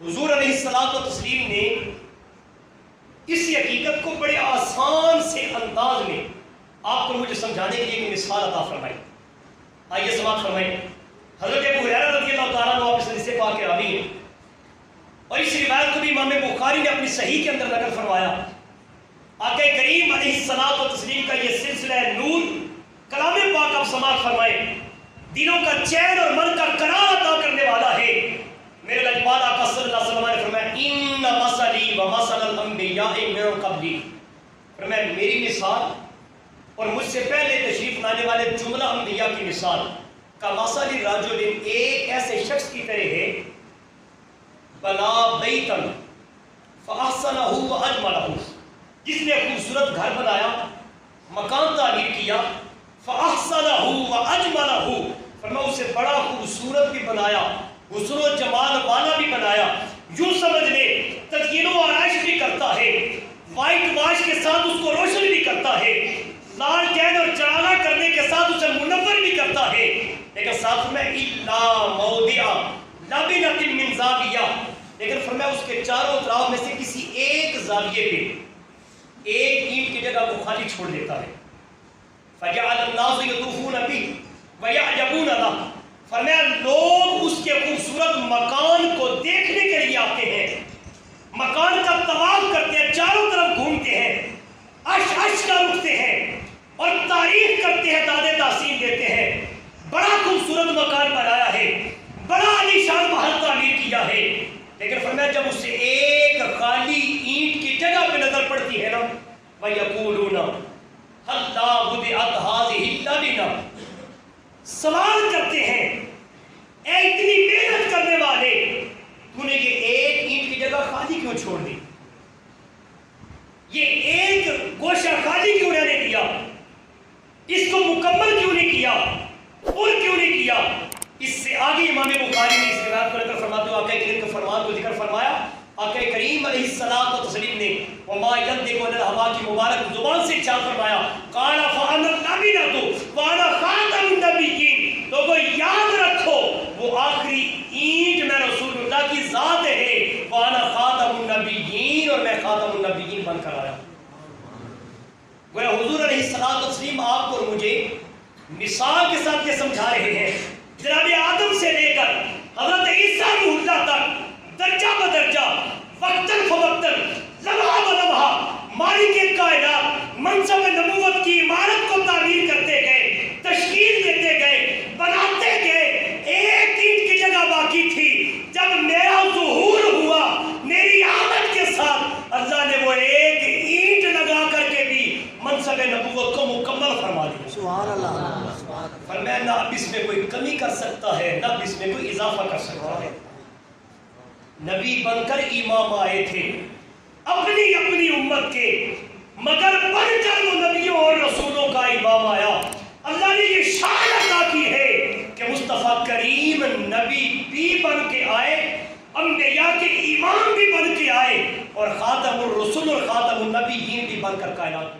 حضور علیہ الصلوۃ والتسلیم نے اس حقیقت کو بڑے آسان سے انداز میں آپ کو مجھے سمجھانے کے لیے ایک مثال عطا فرمائی. آئیے سماعت فرمائیں. حضرت ابو ہریرہ رضی اللہ تعالیٰ عنہ آپ اس حدیث پاک کے راوی ہیں اور اس روایت کو بھی امام بخاری نے اپنی صحیح کے اندر نقل فرمایا. آقا کریم علیہ الصلوۃ والتسلیم کا یہ سلسلہ نور کلام پاک آپ سماعت فرمائیں. دلوں کا چین اور من کا قرار عطا کرنے والا ہے. میرے لجپال آقا صلی اللہ علیہ وسلم نے فرمایا ان مثلی و مثل الانبیاء من قبلی. فرمایا میری مثال اور مجھ سے پہلے تشریف لانے والے جملہ انبیاء کی مثال کا مثل رجل ایک ایسے شخص کی طرح ہے بنا بیتن فاحسنہ واجملہ، جس نے خوبصورت گھر بنایا، مکان تعمیر کیا، فاحسنہ واجملہ، فرمایا اسے بڑا خوبصورت بھی بنایا، حسن و جمال والا بھی بنایا. یوں سمجھ لے تزئین و آرائش بھی کرتا ہے، وائٹ واش کے ساتھ اس کو روشن بھی کرتا ہے، لال ٹین اور چراغاں کرنے کے ساتھ اسے منور بھی کرتا ہے. لیکن ساتھ میں الا موضع لبنۃ من زاویہ، لیکن فرمایا اس کے چاروں اطراف میں سے کسی ایک زاویے پہ ایک اینٹ کی جگہ وہ خالی چھوڑ دیتا ہے. فجعل الناس یطوفون به ویعجبون له، فرمایا لوگ اس کے خوبصورت مکان کو دیکھنے کے لیے آتے ہیں، مکان کا طواف کرتے ہیں، چاروں طرف گھومتے ہیں، عش عش کا رکھتے ہیں اور تعریف کرتے ہیں، داد تحسین دیتے ہیں. بڑا خوبصورت مکان بنایا ہے، بڑا عالیشان محل تعمیر کیا ہے. لیکن فرمایا جب اسے ایک خالی اینٹ کی جگہ پہ نظر پڑتی ہے نا، وَيَقُولُونَ حَلَّا وُضِعَتْ هَٰذِهِ اللَّبِنَةُ، سوال کرتے ہیں اے اتنی محنت کرنے والے، تو نے یہ ایک اینٹ کی جگہ خالی کیوں چھوڑ دی، یہ ایک گوشہ خالی کیوں رہنے دیا، اس کو مکمل کیوں نہیں کیا، اور کیوں نہیں کیا. اس سے آگے امام بخاری نے اس روایت کو ذکر فرماتے ہوئے آقا کریم کے فرمان کو ذکر فرمایا. آقا کریم علیہ الصلوۃ والتسلیم نے وما ينطق عن الهوى کی مبارک زبان سے ارشاد فرمایا قال فانا النبیۃ وانا خاتم النبیین. لوگوں یاد رکھو وہ آخری اینٹ میں رسول اللہ کی ذات ہے، وانا خاتم النبیین، اور میں خاتم النبیین بن کر آیا. گویا حضور علیہ الصلوۃ والتسلیم آپ کو مجھے مثال کے ساتھ یہ سمجھا رہے ہیں جناب آدم سے لے کر حضرت عیسیٰ روح اللہ تک درجہ بدرجہ، وقتاً فوقتاً، لمحہ بلمحہ مالک کائنات منصب نبوت کی عمارت کو تعمیر کرتے گئے، تشکیل دیتے گئے، بناتے گئے. ایک اینٹ کی جگہ باقی تھی. جب میرا ظہور ہوا میری آمد کے ساتھ، اللہ نے وہ ایک اینٹ لگا کر کے بھی منصب نبوت کو مکمل فرما دیا. سبحان اللہ. فرمایا نہ اب اس میں کوئی کمی کر سکتا ہے، نہ اب اس میں کوئی اضافہ کر سکتا ہے. نبی بن کر امام آئے تھے اپنی اپنی امت کے، مگر بن کر وہ نبیوں اور رسولوں کا امام آیا. اللہ نے یہ شان عطا کی ہے کہ مصطفیٰ کریم نبی بھی بن کے آئے، انبیاء کے امام بھی بن کے آئے، اور خاتم الرسول اور خاتم النبیین بھی بن کر کائنات